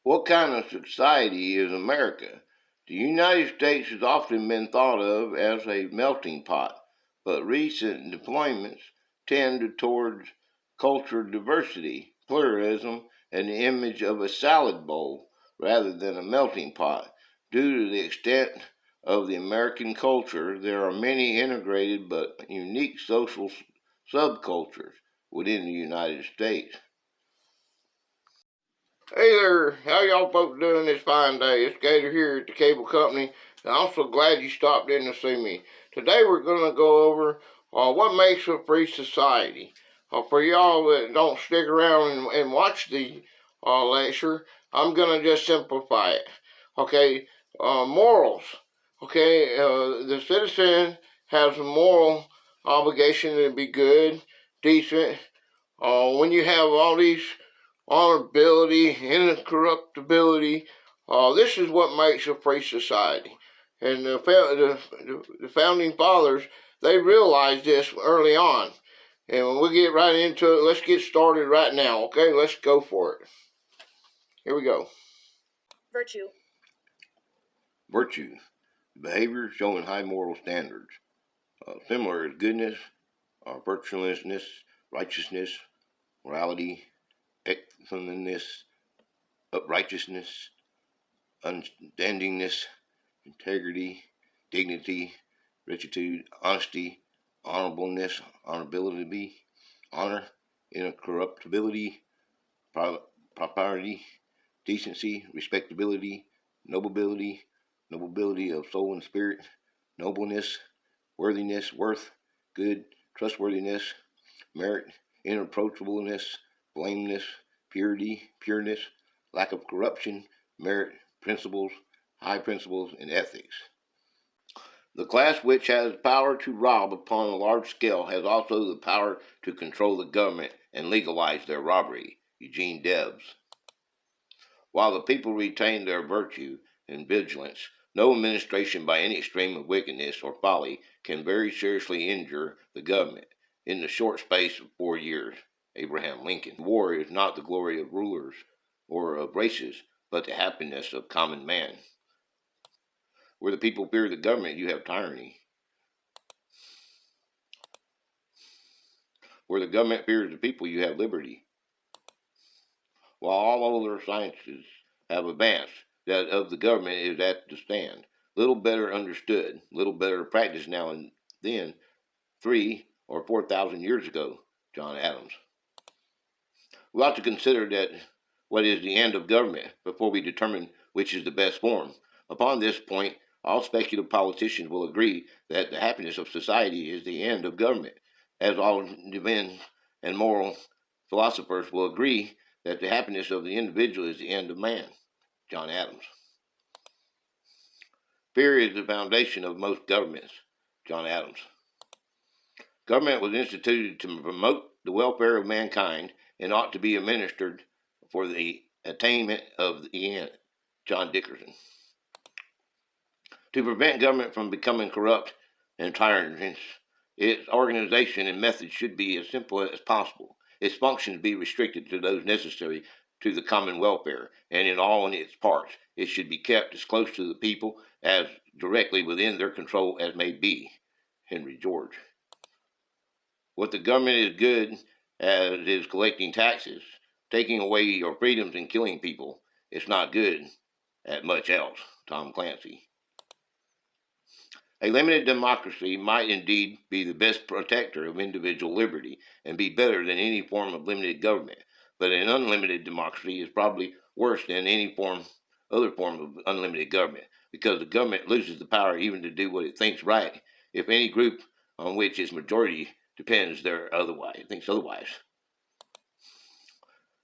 What kind of society is America? The United States has often been thought of as a melting pot, but recent deployments tend towards cultural diversity, pluralism, and the image of a salad bowl rather than a melting pot. Due to the extent of the American culture, there are many integrated but unique social subcultures within the United States. Hey there, how y'all folks doing this fine day? It's Gator here at the cable company, and I'm so glad you stopped in to see me. Today we're going to go over what makes a free society. For y'all that don't stick around and watch the lecture, I'm going to just simplify it. Okay, morals. Okay, the citizen has a moral obligation to be good, decent. When you have all these honorability, incorruptibility. This is what makes a free society. And the founding fathers, they realized this early on. And when we get right into it, let's get started right now, okay? Let's go for it. Here we go. Virtue. Virtue. Behavior showing high moral standards. Similar as goodness, virtuousness, righteousness, morality, excellentness, uprightness, understandingness, integrity, dignity, rectitude, honesty, honorableness, honorability, honor, incorruptibility, propriety, decency, respectability, nobility, nobility of soul and spirit, nobleness, worthiness, worth, good, trustworthiness, merit, inapproachableness, blameless, purity, pureness, lack of corruption, merit, principles, high principles, and ethics. The class which has power to rob upon a large scale has also the power to control the government and legalize their robbery. Eugene Debs. While the people retain their virtue and vigilance, no administration by any extreme of wickedness or folly can very seriously injure the government. In the short space of 4 years, Abraham Lincoln. War is not the glory of rulers or of races, but the happiness of common man. Where the people fear the government, you have tyranny. Where the government fears the people, you have liberty. While all other sciences have advanced, that of the government is at the stand. Little better understood, little better practiced now and then, 3,000 or 4,000 years ago, John Adams. We ought to consider that what is the end of government before we determine which is the best form. Upon this point, all speculative politicians will agree that the happiness of society is the end of government, as all divine and moral philosophers will agree that the happiness of the individual is the end of man. John Adams. Fear is the foundation of most governments. John Adams. Government was instituted to promote the welfare of mankind and ought to be administered for the attainment of the end. John Dickerson. To prevent government from becoming corrupt and tyrannous, its organization and methods should be as simple as possible. Its functions be restricted to those necessary to the common welfare, and in all its parts, it should be kept as close to the people as directly within their control as may be. Henry George. What the government is good as is collecting taxes, taking away your freedoms and killing people. It's not good at much else. Tom Clancy. A limited democracy might indeed be the best protector of individual liberty and be better than any form of limited government, but an unlimited democracy is probably worse than any other form of unlimited government, because the government loses the power even to do what it thinks right if any group on which its majority depends thinks otherwise.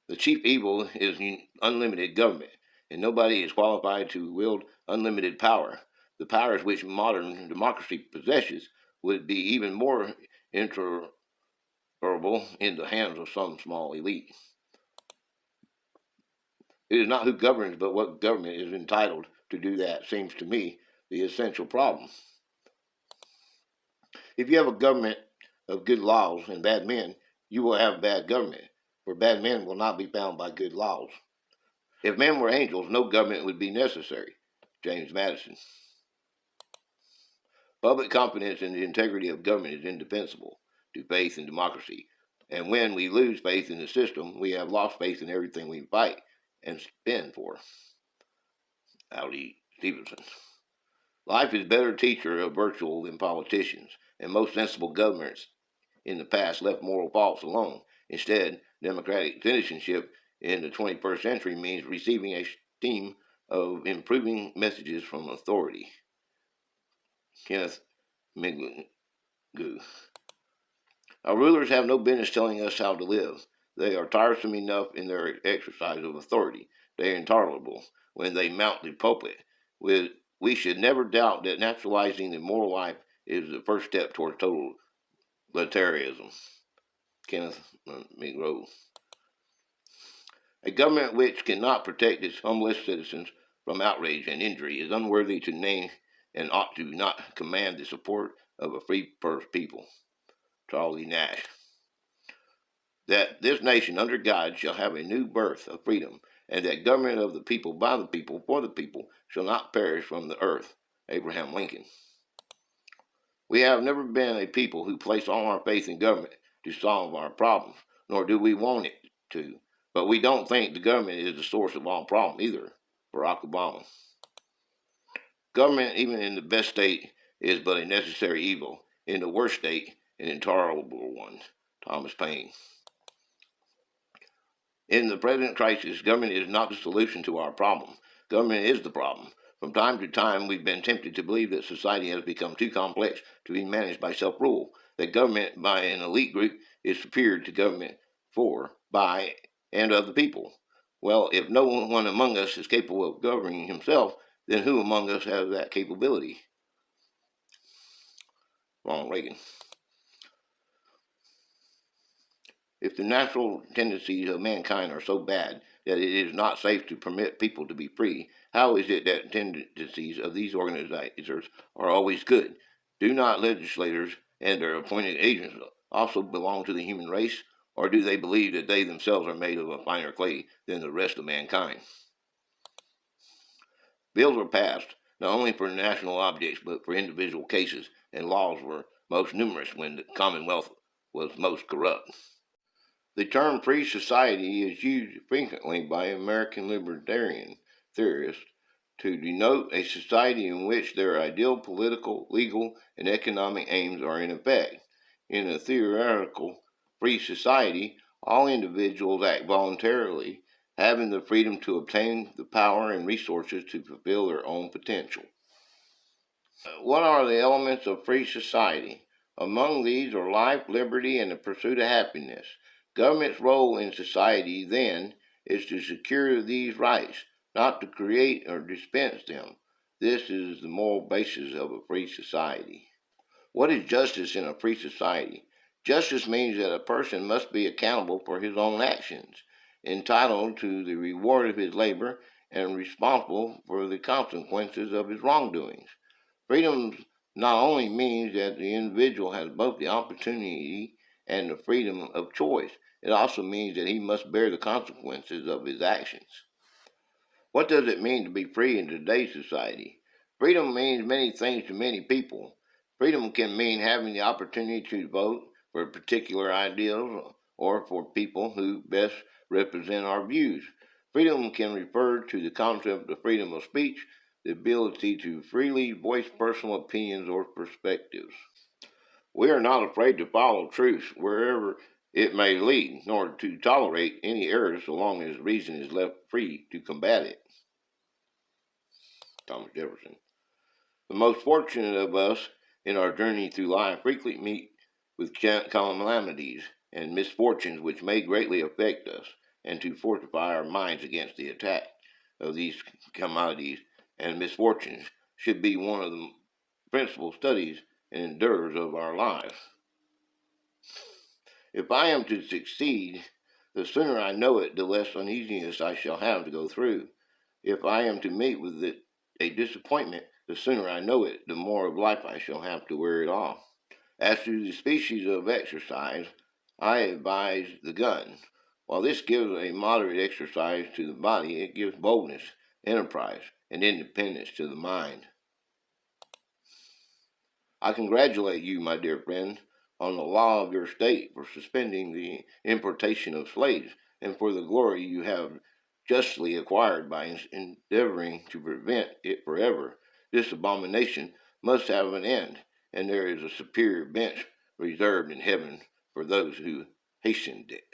The chief evil is unlimited government, and nobody is qualified to wield unlimited power. The powers which modern democracy possesses would be even more intolerable in the hands of some small elite. It is not who governs, but what government is entitled to do that seems to me the essential problem. If you have a government of good laws and bad men, you will have bad government, for bad men will not be bound by good laws. If men were angels, no government would be necessary. James Madison. Public confidence in the integrity of government is indispensable to faith in democracy. And when we lose faith in the system, we have lost faith in everything we fight and spend for. Aldi Stevenson. Life is a better teacher of virtue than politicians, and most sensible governments in the past left moral faults alone. Instead, democratic citizenship in the 21st century means receiving a stream of improving messages from authority. Kenneth Miglu. Our rulers have no business telling us how to live. They are tiresome enough in their exercise of authority. They are intolerable when they mount the pulpit. We should never doubt that naturalizing the moral life is the first step toward totalitarianism. Kenneth McGraw. A government which cannot protect its humblest citizens from outrage and injury is unworthy to name and ought to not command the support of a free people. Charlie Nash. That this nation under God shall have a new birth of freedom, and that government of the people, by the people, for the people, shall not perish from the earth. Abraham Lincoln. We have never been a people who place all our faith in government to solve our problems, nor do we want it to. But we don't think the government is the source of all problems either. Barack Obama. Government, even in the best state, is but a necessary evil. In the worst state, an intolerable one. Thomas Paine. In the present crisis, government is not the solution to our problem. Government is the problem. From time to time, we've been tempted to believe that society has become too complex to be managed by self-rule, that government by an elite group is superior to government for, by, and of the people. Well, if no one among us is capable of governing himself, then who among us has that capability? Ronald Reagan. If the natural tendencies of mankind are so bad that it is not safe to permit people to be free, how is it that tendencies of these organizers are always good? Do not legislators and their appointed agents also belong to the human race, or do they believe that they themselves are made of a finer clay than the rest of mankind? Bills were passed not only for national objects but for individual cases, and laws were most numerous when the Commonwealth was most corrupt. The term free society is used frequently by American libertarian theorists to denote a society in which their ideal political, legal, and economic aims are in effect. In a theoretical free society, all individuals act voluntarily, having the freedom to obtain the power and resources to fulfill their own potential. What are the elements of free society? Among these are life, liberty, and the pursuit of happiness. Government's role in society, then, is to secure these rights, not to create or dispense them. This is the moral basis of a free society. What is justice in a free society? Justice means that a person must be accountable for his own actions, entitled to the reward of his labor, and responsible for the consequences of his wrongdoings. Freedom not only means that the individual has both the opportunity and the freedom of choice, it also means that he must bear the consequences of his actions. What does it mean to be free in today's society? Freedom means many things to many people. Freedom can mean having the opportunity to vote for particular ideals or for people who best represent our views. Freedom can refer to the concept of freedom of speech, the ability to freely voice personal opinions or perspectives. We are not afraid to follow truth wherever it may lead, nor to tolerate any error so long as reason is left free to combat it. Thomas Jefferson. The most fortunate of us in our journey through life frequently meet with calamities and misfortunes which may greatly affect us, and to fortify our minds against the attack of these calamities and misfortunes should be one of the principal studies and endurers of our lives. If I am to succeed, the sooner I know it, the less uneasiness I shall have to go through. If I am to meet with a disappointment, the sooner I know it, the more of life I shall have to wear it off. As to the species of exercise, I advise the gun. While this gives a moderate exercise to the body, it gives boldness, enterprise, and independence to the mind. I congratulate you, my dear friend, on the law of your state for suspending the importation of slaves and for the glory you have justly acquired by endeavoring to prevent it forever. This abomination must have an end, and there is a superior bench reserved in heaven for those who hastened it.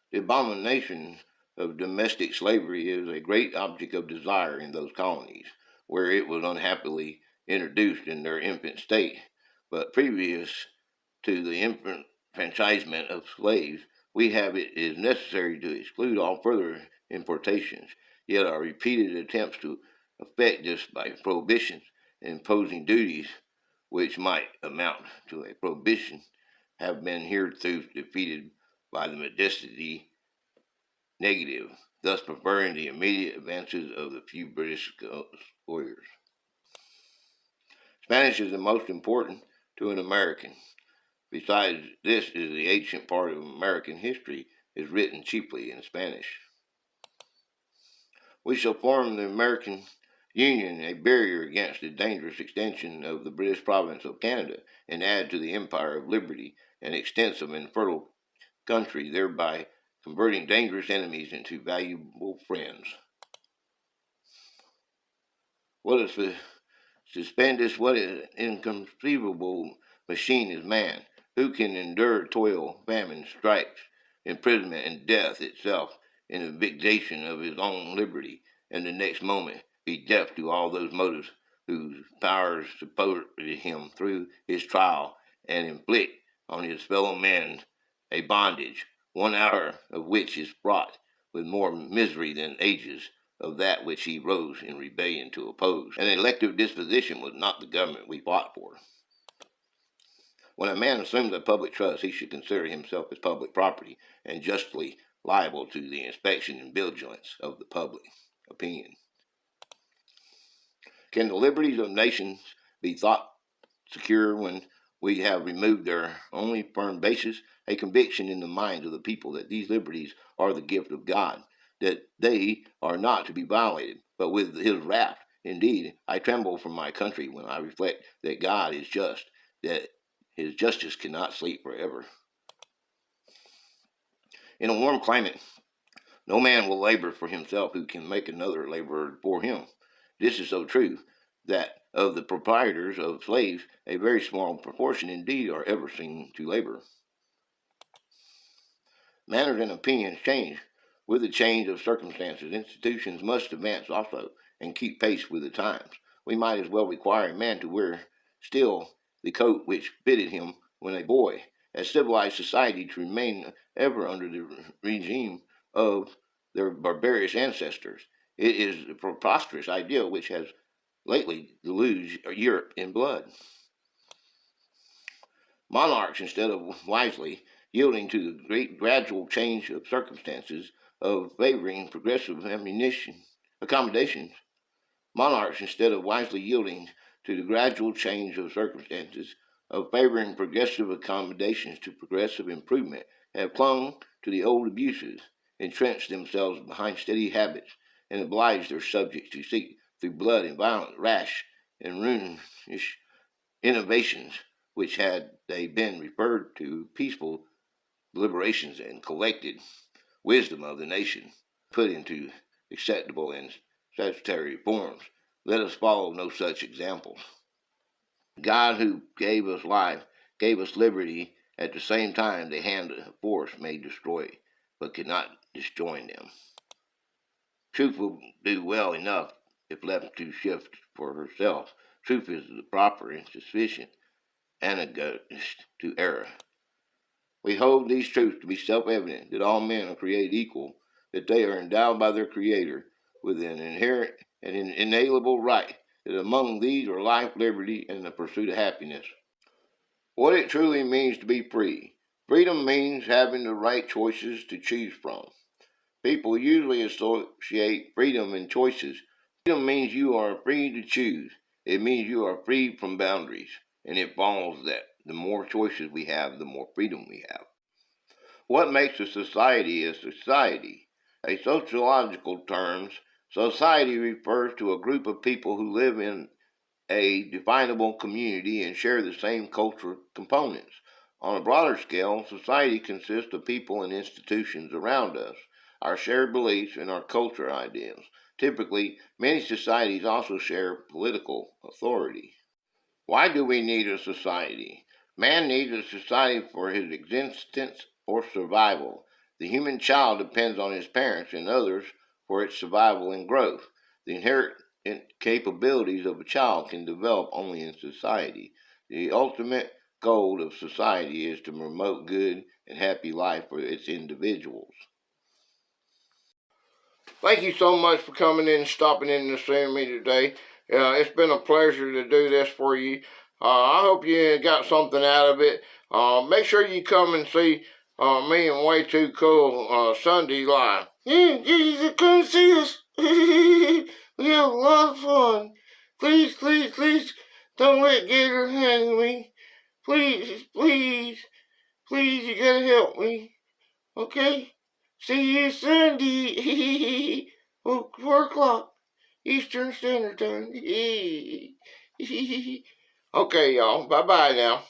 The abomination of domestic slavery is a great object of desire in those colonies where it was unhappily introduced in their infant state. But previous to the enfranchisement of slaves, we have it is necessary to exclude all further importations. Yet our repeated attempts to effect this by prohibitions and imposing duties which might amount to a prohibition have been hitherto defeated by the modesty negative, thus preferring the immediate advances of the few British lawyers. Spanish is the most important to an American. Besides, this is the ancient part of American history is written chiefly in Spanish. We shall form the American Union a barrier against the dangerous extension of the British province of Canada and add to the empire of liberty an extensive and fertile country, thereby converting dangerous enemies into valuable friends. What is suspend this? What is an inconceivable machine is man? Who can endure toil, famine, stripes, imprisonment, and death itself in the vexation of his own liberty, and the next moment be deaf to all those motives whose powers supported him through his trial and inflict on his fellow men a bondage, 1 hour of which is fraught with more misery than ages of that which he rose in rebellion to oppose. An elective disposition was not the government we fought for. When a man assumes a public trust, he should consider himself as public property and justly liable to the inspection and vigilance of the public opinion. Can the liberties of nations be thought secure when we have removed their only firm basis, a conviction in the minds of the people that these liberties are the gift of God, that they are not to be violated, but with his wrath? Indeed, I tremble for my country when I reflect that God is just, that his justice cannot sleep forever. In a warm climate, no man will labor for himself who can make another laborer for him. This is so true that of the proprietors of slaves, a very small proportion indeed are ever seen to labor. Manners and opinions change. With the change of circumstances, institutions must advance also and keep pace with the times. We might as well require a man to wear still the coat which fitted him when a boy, as civilized society to remain ever under the regime of their barbarous ancestors. It is a preposterous idea which has lately deluged Europe in blood. Monarchs, instead of wisely yielding to the great gradual change of circumstances of favoring progressive accommodations, monarchs, instead of wisely yielding to the gradual change of circumstances of favoring progressive accommodations to progressive improvement, have clung to the old abuses, entrenched themselves behind steady habits, and obliged their subjects to seek through blood and violent, rash, and ruinous innovations, which had they been referred to peaceful deliberations and collected wisdom of the nation, put into acceptable and salutary forms. Let us follow no such examples. God, who gave us life, gave us liberty. At the same time, the hand of force may destroy, but cannot disjoin them. Truth will do well enough if left to shift for herself. Truth is the proper and sufficient antagonist to error. We hold these truths to be self-evident, that all men are created equal, that they are endowed by their Creator with an inherent and inalienable right, that among these are life, liberty, and the pursuit of happiness. What it truly means to be free. Freedom means having the right choices to choose from. People usually associate freedom and choices. Freedom means you are free to choose. It means you are free from boundaries. And it follows that the more choices we have, the more freedom we have. What makes a society a society? In sociological terms, society refers to a group of people who live in a definable community and share the same cultural components. On a broader scale, society consists of people and institutions around us, our shared beliefs, and our culture ideas. Typically, many societies also share political authority. Why do we need a society? Man needs a society for his existence or survival. The human child depends on his parents and others for its survival and growth. The inherent capabilities of a child can develop only in society. The ultimate goal of society is to promote good and happy life for its individuals. Thank you so much for coming in and stopping in and seeing me today. It's been a pleasure to do this for you. I hope you got something out of it. Make sure you come and see me and Way Too Cool Sunday live. Yeah, you come see us. We have a lot of fun. Please, please, please, don't let Gator hang me. Please, please, please, you gotta help me. Okay? See you Sunday. 4 o'clock Eastern Standard Time. Okay, y'all. Bye-bye now.